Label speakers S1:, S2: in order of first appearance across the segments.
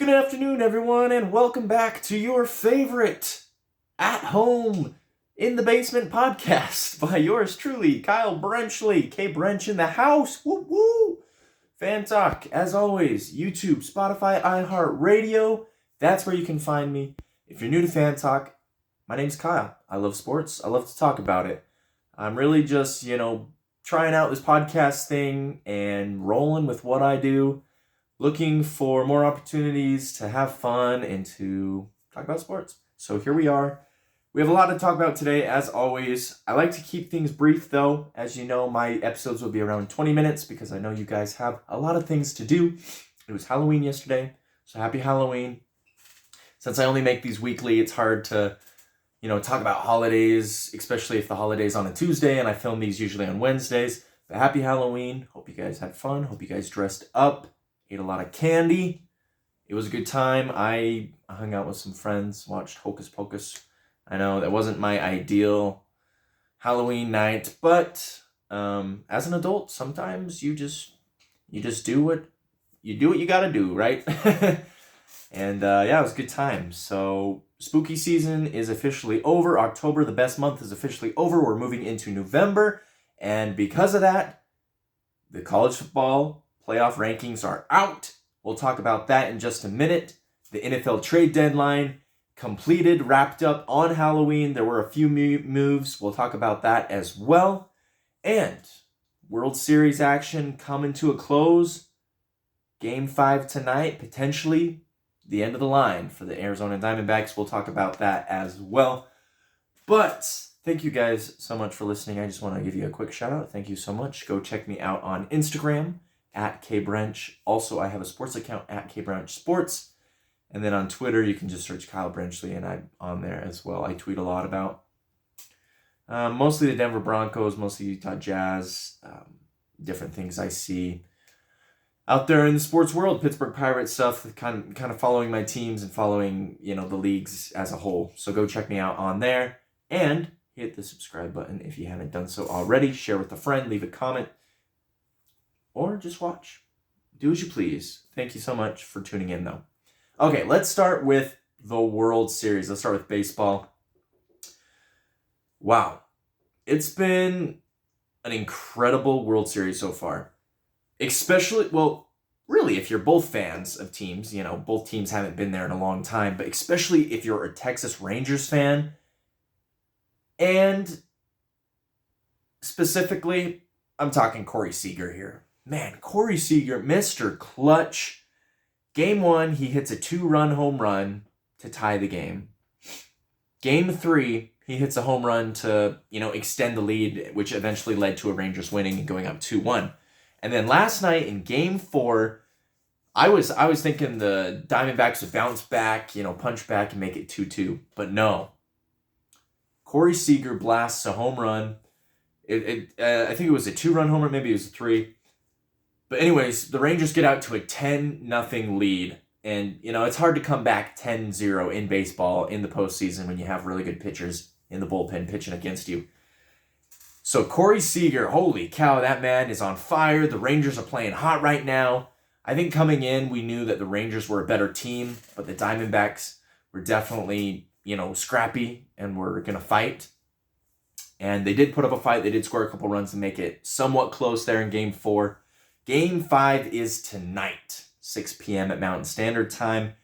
S1: Good afternoon, everyone, and welcome back to your favorite at home in the basement podcast by yours truly, Kyle Brenchley. K Brench in the house. Woo woo! Fan Talk, as always, YouTube, Spotify, iHeartRadio. That's where you can find me. If you're new to Fan Talk, my name's Kyle. I love sports. I love to talk about it. I'm really just, trying out this podcast thing and rolling with what I do. Looking for more opportunities to have fun and to talk about sports. So here we are. We have a lot to talk about today, as always. I like to keep things brief, though. As you know, my episodes will be around 20 minutes because I know you guys have a lot of things to do. It was Halloween yesterday, so happy Halloween. Since I only make these weekly, it's hard to, talk about holidays, especially if the holiday's on a Tuesday, and I film these usually on Wednesdays. But happy Halloween. Hope you guys had fun. Hope you guys dressed up. Ate a lot of candy. It was a good time. I hung out with some friends, watched Hocus Pocus. I know that wasn't my ideal Halloween night, but as an adult, sometimes you just do what you gotta do, right? And it was a good time. So spooky season is officially over. October, the best month, is officially over. We're moving into November, and because of that, the college football playoff rankings are out. We'll talk about that in just a minute. The NFL trade deadline completed, wrapped up on Halloween. There were a few moves. We'll talk about that as well. And World Series action coming to a close. Game 5 tonight, potentially the end of the line for the Arizona Diamondbacks. We'll talk about that as well. But thank you guys so much for listening. I just want to give you a quick shout out. Thank you so much. Go check me out on Instagram at KBrench. Also, I have a sports account at KBrench Sports. And then on Twitter, you can just search Kyle Brenchley, and I'm on there as well. I tweet a lot about mostly the Denver Broncos, mostly Utah Jazz, different things I see out there in the sports world, Pittsburgh Pirates stuff, kind of following my teams and following, the leagues as a whole. So go check me out on there and hit the subscribe button if you haven't done so already. Share with a friend, leave a comment, or just watch. Do as you please. Thank you so much for tuning in, though. Okay, let's start with the World Series. Let's start with baseball. Wow. It's been an incredible World Series so far. Especially, really, if you're both fans of teams, both teams haven't been there in a long time, but especially if you're a Texas Rangers fan, and specifically, I'm talking Corey Seager here. Man, Corey Seager, Mr. Clutch. Game 1, he hits a 2-run home run to tie the game. Game 3, he hits a home run to, extend the lead, which eventually led to a Rangers winning and going up 2-1. And then last night in Game 4, I was thinking the Diamondbacks would bounce back, punch back and make it 2-2. But no. Corey Seager blasts a home run. I think it was a 2-run home run, maybe it was a 3. But anyways, the Rangers get out to a 10-0 lead. And, it's hard to come back 10-0 in baseball in the postseason when you have really good pitchers in the bullpen pitching against you. So Corey Seager, holy cow, that man is on fire. The Rangers are playing hot right now. I think coming in, we knew that the Rangers were a better team, but the Diamondbacks were definitely, scrappy and were going to fight. And they did put up a fight. They did score a couple runs to make it somewhat close there in Game 4. Game 5 is tonight, 6 p.m. at Mountain Standard Time.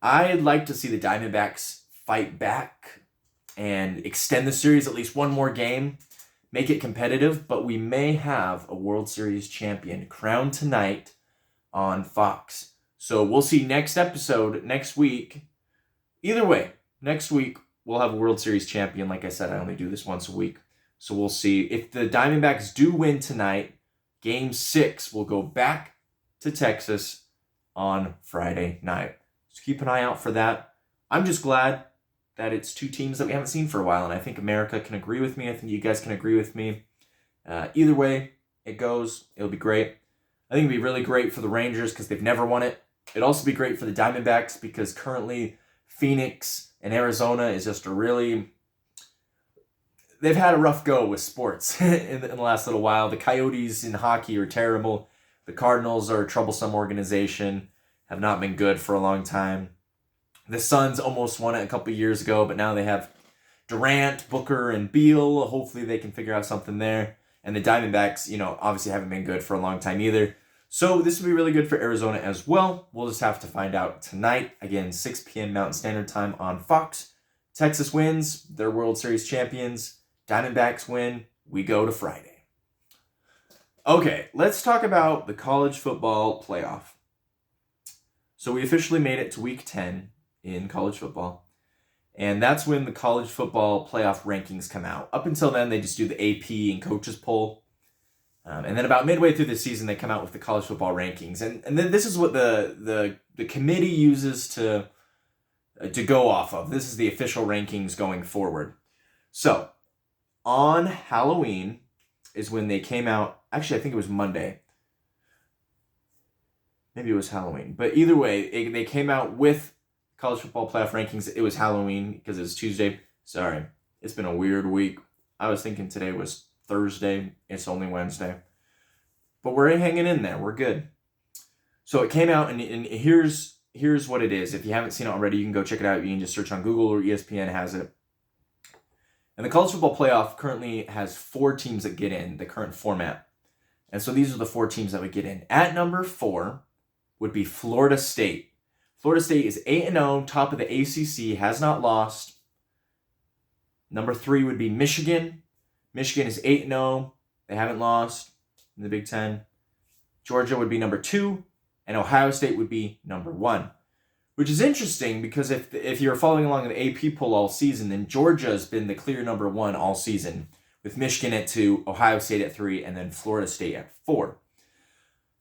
S1: I'd like to see the Diamondbacks fight back and extend the series at least one more game, make it competitive, but we may have a World Series champion crowned tonight on Fox. So we'll see next episode, next week. Either way, next week we'll have a World Series champion. Like I said, I only do this once a week. So we'll see. If the Diamondbacks do win tonight, Game 6 will go back to Texas on Friday night. So keep an eye out for that. I'm just glad that it's two teams that we haven't seen for a while, and I think America can agree with me. I think you guys can agree with me. Either way it goes, it'll be great. I think it'll be really great for the Rangers because they've never won it. It'd also be great for the Diamondbacks because currently Phoenix and Arizona is just a really... They've had a rough go with sports in the last little while. The Coyotes in hockey are terrible. The Cardinals are a troublesome organization. have not been good for a long time. The Suns almost won it a couple years ago, but now they have Durant, Booker, and Beal. Hopefully they can figure out something there. And the Diamondbacks, obviously haven't been good for a long time either. So this will be really good for Arizona as well. We'll just have to find out tonight. Again, 6 p.m. Mountain Standard Time on Fox. Texas wins. They're World Series champions. Diamondbacks win. We go to Friday. Okay, let's talk about the college football playoff. So we officially made it to week 10 in college football. And that's when the college football playoff rankings come out. Up until then, they just do the AP and coaches poll. And then about midway through the season, they come out with the college football rankings. And then this is what the committee uses to go off of. This is the official rankings going forward. So, on Halloween is when they came out. Actually, I think it was Monday. Maybe it was Halloween. But either way, they came out with college football playoff rankings. It was Halloween because it was Tuesday. Sorry. It's been a weird week. I was thinking today was Thursday. It's only Wednesday. But we're hanging in there. We're good. So it came out, and here's what it is. If you haven't seen it already, you can go check it out. You can just search on Google, or ESPN has it. And the college football playoff currently has 4 teams that get in, the current format. And so these are the 4 teams that would get in. At number 4 would be Florida State. Florida State is 8-0, top of the ACC, has not lost. Number 3 would be Michigan. Michigan is 8-0. They haven't lost in the Big Ten. Georgia would be number 2, and Ohio State would be number 1. Which is interesting because if you're following along in the AP poll all season, then Georgia has been the clear number 1 all season, with Michigan at 2, Ohio State at 3, and then Florida State at 4.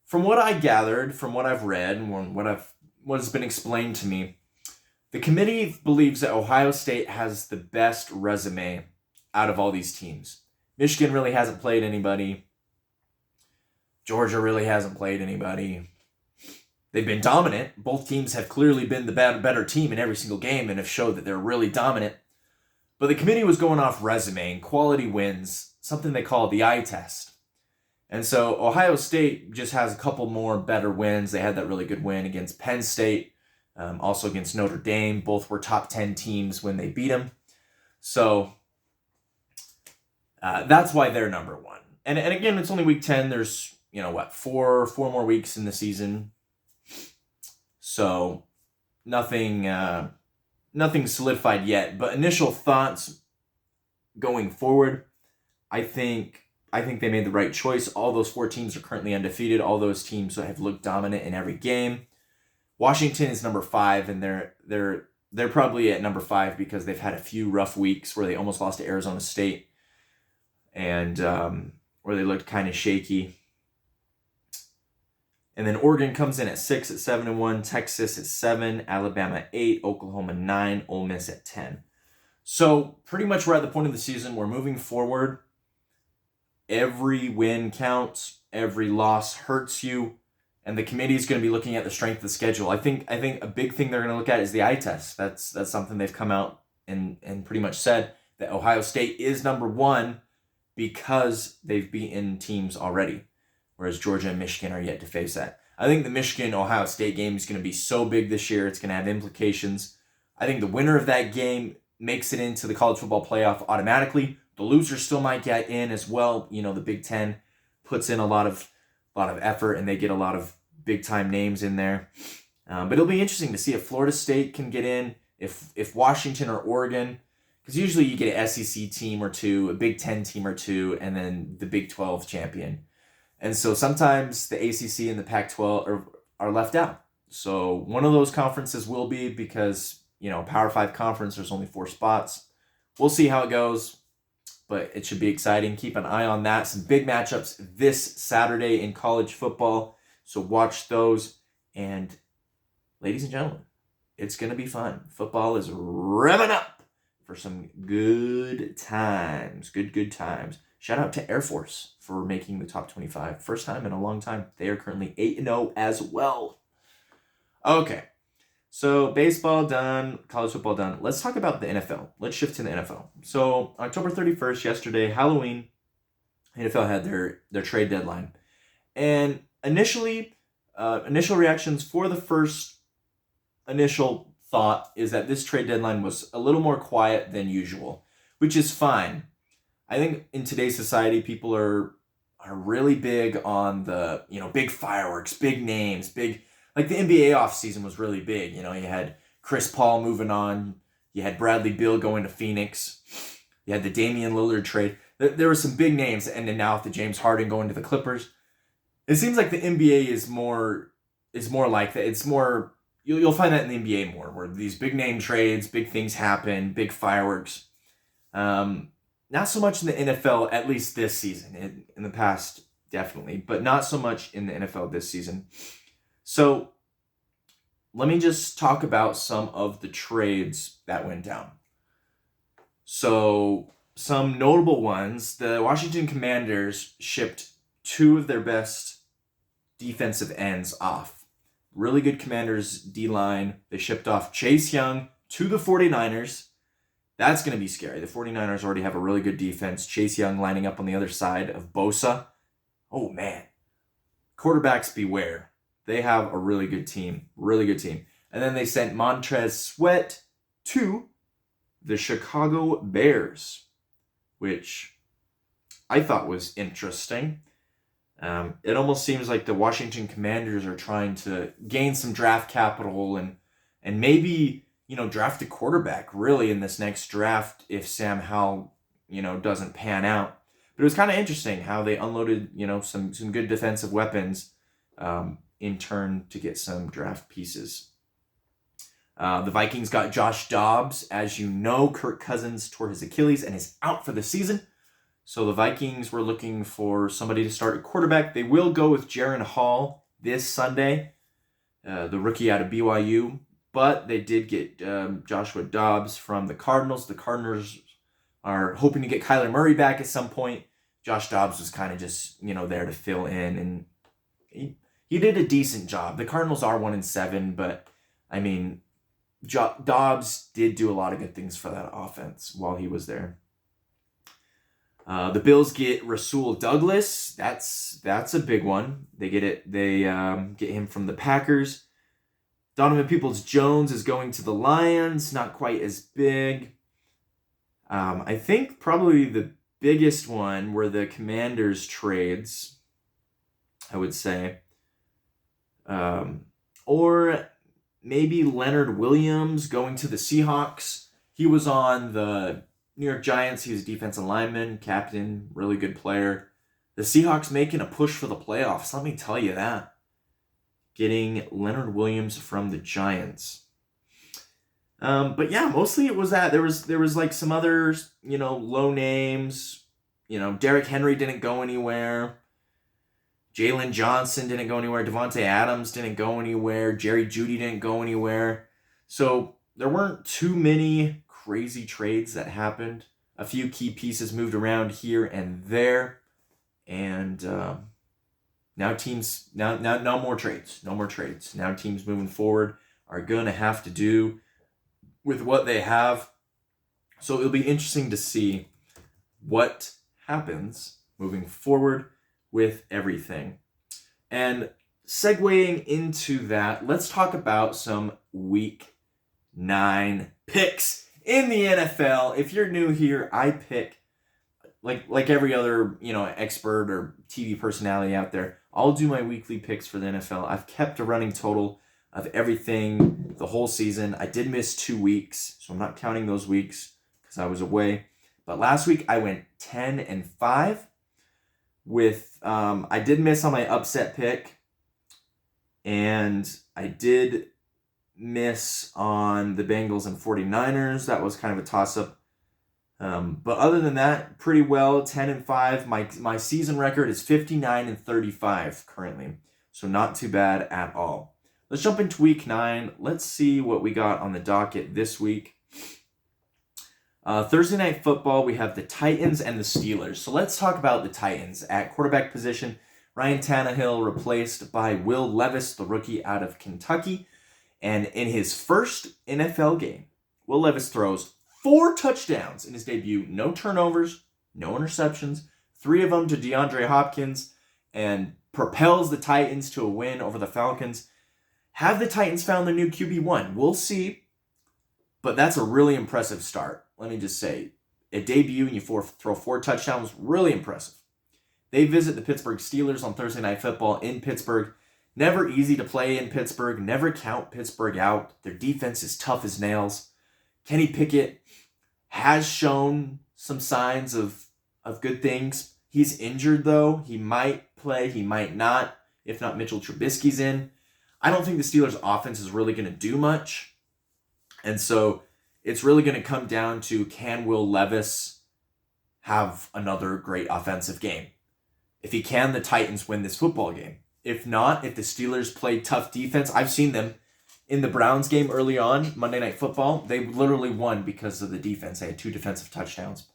S1: From what I gathered, from what I've read, and what has been explained to me, the committee believes that Ohio State has the best resume out of all these teams. Michigan really hasn't played anybody. Georgia really hasn't played anybody. They've been dominant. Both teams have clearly been the better team in every single game and have showed that they're really dominant. But the committee was going off resume and quality wins, something they call the eye test. And so Ohio State just has a couple more better wins. They had that really good win against Penn State, also against Notre Dame. Both were top 10 teams when they beat them. So that's why they're number 1. And again, it's only week 10. There's, 4 more weeks in the season. So nothing solidified yet. But initial thoughts going forward, I think they made the right choice. All those 4 teams are currently undefeated. All those teams have looked dominant in every game. Washington is number 5, and they're probably at number 5 because they've had a few rough weeks where they almost lost to Arizona State, and where they looked kind of shaky. And then Oregon comes in at 6 at 7-1, Texas at 7, Alabama at 8, Oklahoma 9, Ole Miss at 10. So pretty much we're at the point of the season where moving forward, every win counts, every loss hurts you, and the committee is going to be looking at the strength of the schedule. I think a big thing they're going to look at is the eye test. That's something they've come out and pretty much said that Ohio State is number 1 because they've beaten teams already, whereas Georgia and Michigan are yet to face that. I think the Michigan-Ohio State game is going to be so big this year, it's going to have implications. I think the winner of that game makes it into the college football playoff automatically. The loser still might get in as well. The Big Ten puts in a lot of effort, and they get a lot of big-time names in there. But it'll be interesting to see if Florida State can get in, if Washington or Oregon, because usually you get an SEC team or 2, a Big Ten team or 2, and then the Big 12 champion. And so sometimes the ACC and the Pac-12 are left out. So one of those conferences will be because, Power 5 conference, there's only 4 spots. We'll see how it goes, but it should be exciting. Keep an eye on that. Some big matchups this Saturday in college football. So watch those. And ladies and gentlemen, it's going to be fun. Football is revving up for some good times. Good times. Shout out to Air Force for making the top 25. First time in a long time. They are currently 8-0 as well. Okay. So baseball done, college football done. Let's talk about the NFL. Let's shift to the NFL. So October 31st, yesterday, Halloween, NFL had their trade deadline. And initially, initial reactions for the first initial thought is that this trade deadline was a little more quiet than usual, which is fine. I think in today's society, people are really big on the, big fireworks, big names, like the NBA offseason was really big. You had Chris Paul moving on. You had Bradley Beal going to Phoenix. You had the Damian Lillard trade. There were some big names, and then now with the James Harden going to the Clippers, it seems like the NBA is more like that. It's more, you'll find that in the NBA more, where these big name trades, big things happen, big fireworks. Not so much in the NFL, at least this season. In the past, definitely, but not so much in the NFL this season. So let me just talk about some of the trades that went down. So some notable ones: the Washington Commanders shipped 2 of their best defensive ends off. Really good Commanders D-line. They shipped off Chase Young to the 49ers. That's going to be scary. The 49ers already have a really good defense. Chase Young lining up on the other side of Bosa. Oh, man. Quarterbacks beware. They have a really good team. Really good team. And then they sent Montrez Sweat to the Chicago Bears, which I thought was interesting. It almost seems like the Washington Commanders are trying to gain some draft capital and maybe, draft a quarterback really in this next draft if Sam Howell, doesn't pan out. But it was kind of interesting how they unloaded, some good defensive weapons in turn to get some draft pieces. The Vikings got Josh Dobbs. As you know, Kirk Cousins tore his Achilles and is out for the season. So the Vikings were looking for somebody to start at quarterback. They will go with Jaron Hall this Sunday, the rookie out of BYU. But they did get Joshua Dobbs from the Cardinals. The Cardinals are hoping to get Kyler Murray back at some point. Josh Dobbs was kind of just, there to fill in. And he did a decent job. The Cardinals are 1-7, but, Dobbs did do a lot of good things for that offense while he was there. The Bills get Rasul Douglas. That's a big one. They get it. They get him from the Packers. Donovan Peoples-Jones is going to the Lions. Not quite as big. I think probably the biggest one were the Commanders trades, I would say. Or maybe Leonard Williams going to the Seahawks. He was on the New York Giants. He was a defensive lineman, captain, really good player. The Seahawks making a push for the playoffs, let me tell you that. Getting Leonard Williams from the Giants. But yeah, mostly it was that. There was like some others, low names. Derrick Henry didn't go anywhere. Jalen Johnson didn't go anywhere. Devontae Adams didn't go anywhere. Jerry Jeudy didn't go anywhere. So there weren't too many crazy trades that happened. A few key pieces moved around here and there. And now teams, no more trades. No more trades. Now teams moving forward are going to have to do with what they have. So it'll be interesting to see what happens moving forward with everything. And segueing into that, let's talk about some Week 9 picks in the NFL. If you're new here, I pick, like every other, expert or TV personality out there, I'll do my weekly picks for the NFL. I've kept a running total of everything the whole season. I did miss 2 weeks, so I'm not counting those weeks because I was away. But last week I went 10-5 with, I did miss on my upset pick, and I did miss on the Bengals and 49ers. That was kind of a toss-up. But other than that, pretty well, 10-5. My season record is 59-35 currently, so not too bad at all. Let's jump into Week 9. Let's see what we got on the docket this week. Thursday Night Football, we have the Titans and the Steelers. So let's talk about the Titans. At quarterback position, Ryan Tannehill replaced by Will Levis, the rookie out of Kentucky. And in his first NFL game, Will Levis throws 4 touchdowns in his debut. No turnovers, no interceptions. 3 of them to DeAndre Hopkins. And propels the Titans to a win over the Falcons. Have the Titans found their new QB1? We'll see. But that's a really impressive start. Let me just say, a debut and you throw 4 touchdowns, really impressive. They visit the Pittsburgh Steelers on Thursday Night Football in Pittsburgh. Never easy to play in Pittsburgh. Never count Pittsburgh out. Their defense is tough as nails. Kenny Pickett has shown some signs of good things. He's injured, though. He might play. He might not. If not, Mitchell Trubisky's in. I don't think the Steelers' offense is really going to do much. And so it's really going to come down to, can Will Levis have another great offensive game? If he can, the Titans win this football game. If not, if the Steelers play tough defense, I've seen them in the Browns game early on, Monday Night Football. They literally won because of the defense. They had 2 defensive touchdowns.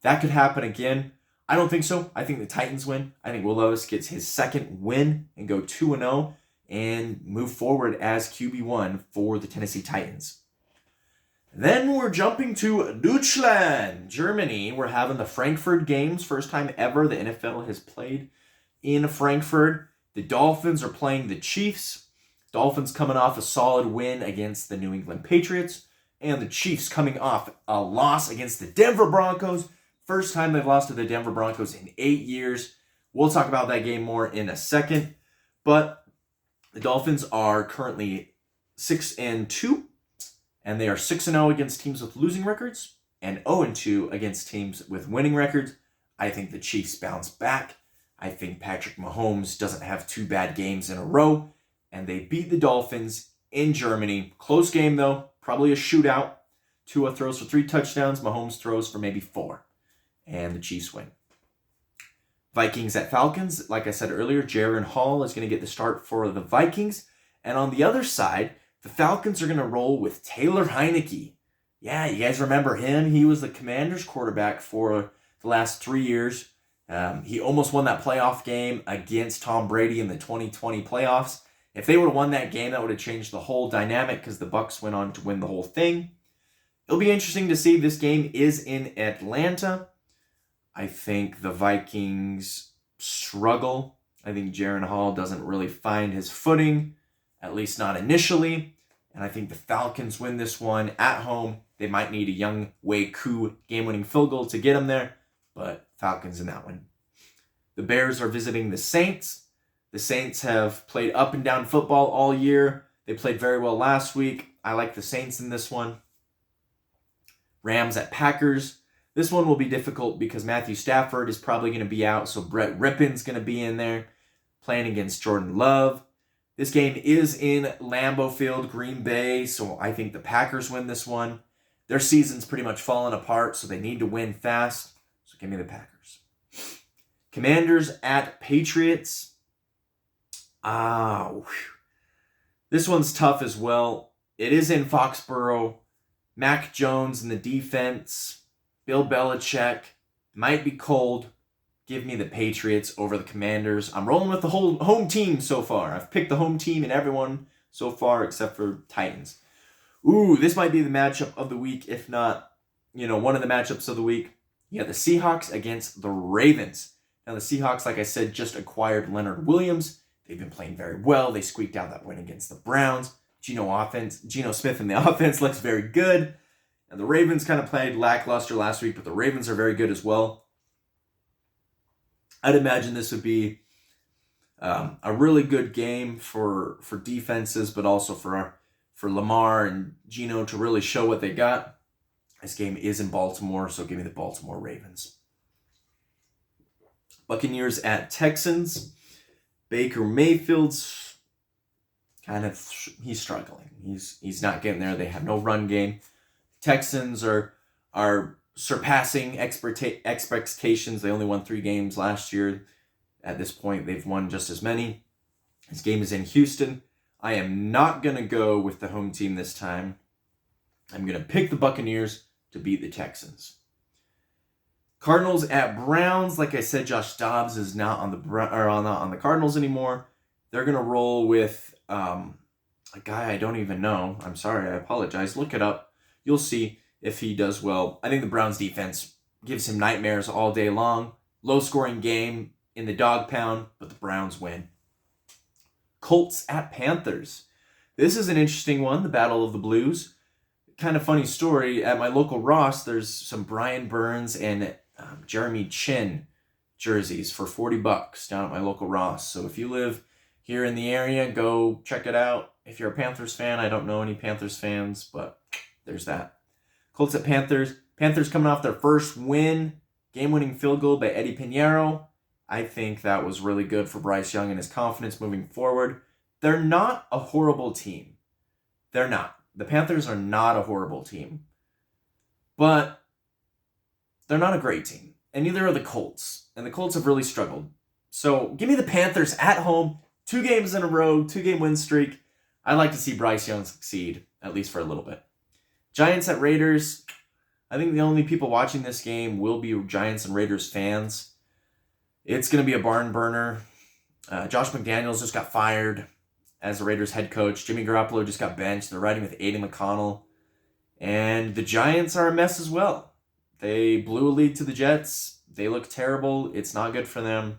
S1: That could happen again. I don't think so. I think the Titans win. I think Will Levis gets his second win and go 2-0 and move forward as QB1 for the Tennessee Titans. Then we're jumping to Deutschland, Germany. We're having the Frankfurt games. First time ever the NFL has played in Frankfurt. The Dolphins are playing the Chiefs. Dolphins coming off a solid win against the New England Patriots. And the Chiefs coming off a loss against the Denver Broncos. First time they've lost to the Denver Broncos in 8 years. We'll talk about that game more in a second. But the Dolphins are currently 6-2. And they are 6-0 against teams with losing records and 0-2 against teams with winning records. I think the Chiefs bounce back. I think Patrick Mahomes doesn't have 2 bad games in a row. And they beat the Dolphins in Germany. Close game, though. Probably a shootout. Tua throws for 3 touchdowns. Mahomes throws for maybe 4. And the Chiefs win. Vikings at Falcons. Like I said earlier, Jaren Hall is going to get the start for the Vikings. And on the other side, the Falcons are going to roll with Taylor Heineke. Yeah, you guys remember him? He was the Commanders quarterback for the last 3 years. He almost won that playoff game against Tom Brady in the 2020 playoffs. If they would have won that game, that would have changed the whole dynamic because the Bucs went on to win the whole thing. It'll be interesting to see. This game is in Atlanta. I think the Vikings struggle. I think Jaren Hall doesn't really find his footing, at least not initially. And I think the Falcons win this one at home. They might need a Young Wei Koo game-winning field goal to get them there, but Falcons in that one. The Bears are visiting the Saints. The Saints have played up and down football all year. They played very well last week. I like the Saints in this one. Rams at Packers. This one will be difficult because Matthew Stafford is probably going to be out, so Brett Rippon's going to be in there playing against Jordan Love. This game is in Lambeau Field, Green Bay, so I think the Packers win this one. Their season's pretty much fallen apart, so they need to win fast. So give me the Packers. Commanders at Patriots. This one's tough as well. It is in Foxborough. Mac Jones and the defense. Bill Belichick. Might be cold. Give me the Patriots over the Commanders. I'm rolling with the whole home team so far. I've picked the home team and everyone so far except for Titans. Ooh, this might be the matchup of the week, if not, one of the matchups of the week. You have the Seahawks against the Ravens. Now, the Seahawks, like I said, just acquired Leonard Williams. They've been playing very well. They squeaked out that win against the Browns. Geno Smith in the offense looks very good. And the Ravens kind of played lackluster last week, but the Ravens are very good as well. I'd imagine this would be a really good game for defenses, but also for Lamar and Geno to really show what they got. This game is in Baltimore, so give me the Baltimore Ravens. Buccaneers at Texans. Baker Mayfield's he's struggling. He's not getting there. They have no run game. Texans are surpassing expectations. They only won 3 games last year. At this point, they've won just as many. This game is in Houston. I am not going to go with the home team this time. I'm going to pick the Buccaneers to beat the Texans. Cardinals at Browns. Like I said, Josh Dobbs is not on the Cardinals anymore. They're going to roll with a guy I don't even know. I'm sorry, I apologize. Look it up. You'll see if he does well. I think the Browns defense gives him nightmares all day long. Low-scoring game in the dog pound, but the Browns win Colts at Panthers. This is an interesting one, the Battle of the Blues. Kind of funny story, at my local Ross, there's some Brian Burns and Jeremy Chin jerseys for $40 down at my local Ross. So if you live here in the area, go check it out. If you're a Panthers fan, I don't know any Panthers fans, but there's that. Colts at Panthers. Panthers coming off their first win. Game-winning field goal by Eddie Pinheiro. I think that was really good for Bryce Young and his confidence moving forward. They're not a horrible team. They're not. The Panthers are not a horrible team. But they're not a great team. And neither are the Colts. And the Colts have really struggled. So give me the Panthers at home. 2 games in a row, 2-game win streak. I'd like to see Bryce Young succeed, at least for a little bit. Giants at Raiders. I think the only people watching this game will be Giants and Raiders fans. It's going to be a barn burner. Josh McDaniels just got fired as the Raiders head coach. Jimmy Garoppolo just got benched. They're riding with Aiden McConnell. And the Giants are a mess as well. They blew a lead to the Jets. They look terrible. It's not good for them.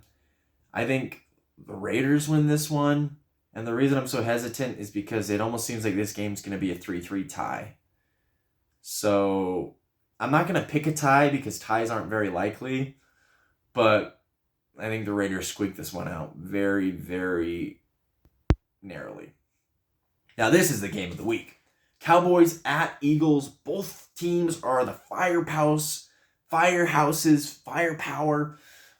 S1: I think the Raiders win this one. And the reason I'm so hesitant is because it almost seems like this game's going to be a 3-3 tie. So I'm not going to pick a tie because ties aren't very likely. But I think the Raiders squeak this one out very, very narrowly. Now, this is the game of the week. Cowboys at Eagles. Both teams are the firepower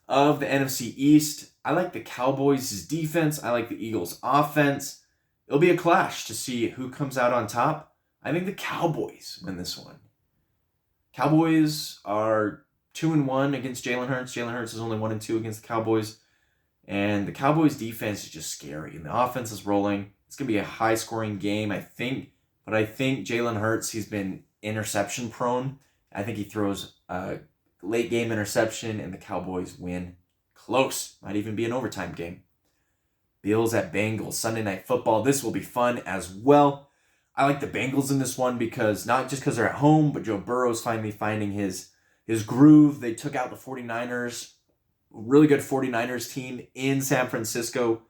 S1: of the NFC East. I like the Cowboys' defense. I like the Eagles' offense. It'll be a clash to see who comes out on top. I think the Cowboys win this one. Cowboys are 2-1 against Jalen Hurts. Jalen Hurts is only 1-2 against the Cowboys. And the Cowboys' defense is just scary. And the offense is rolling. It's going to be a high-scoring game, I think. But I think Jalen Hurts, he's been interception prone. I think he throws a late-game interception, and the Cowboys win close. Might even be an overtime game. Bills at Bengals. Sunday Night Football. This will be fun as well. I like the Bengals in this one because not just because they're at home, but Joe Burrow's finally finding his groove. They took out the 49ers. Really good 49ers team in San Francisco.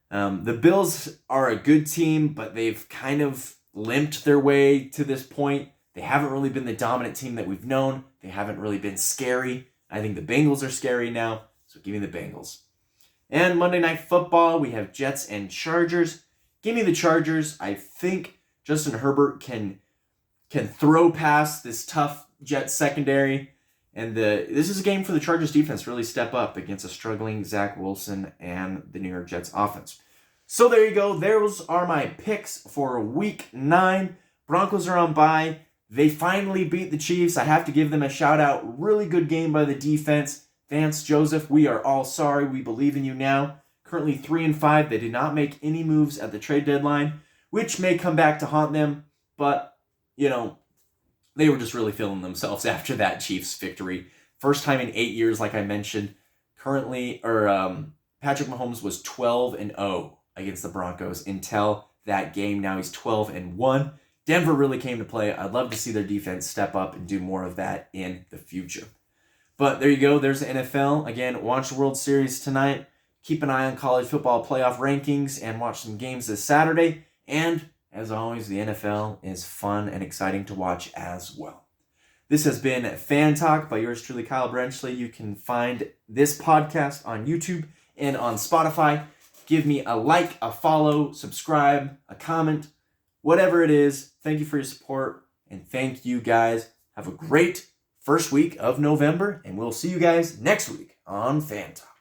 S1: The Bills are a good team, but they've kind of limped their way to this point. They haven't really been the dominant team that we've known. They haven't really been scary. I think the Bengals are scary now, so give me the Bengals. And Monday Night Football, we have Jets and Chargers. Give me the Chargers. I think Justin Herbert can throw past this tough Jets secondary. And this is a game for the Chargers defense to really step up against a struggling Zach Wilson and the New York Jets offense. So there you go. Those are my picks for Week 9. Broncos are on bye. They finally beat the Chiefs. I have to give them a shout out. Really good game by the defense. Vance Joseph, we are all sorry. We believe in you now. Currently 3-5. They did not make any moves at the trade deadline, which may come back to haunt them. But, they were just really feeling themselves after that Chiefs victory. First time in 8 years, like I mentioned. Patrick Mahomes was 12-0 against the Broncos until that game. Now he's 12-1. Denver really came to play. I'd love to see their defense step up and do more of that in the future. But there you go. There's the NFL. Again, watch the World Series tonight. Keep an eye on college football playoff rankings and watch some games this Saturday. And as always, the NFL is fun and exciting to watch as well. This has been Fan Talk by yours truly, Kyle Brenchley. You can find this podcast on YouTube and on Spotify. Give me a like, a follow, subscribe, a comment, whatever it is. Thank you for your support, and thank you guys. Have a great first week of November, and we'll see you guys next week on Fan Talk.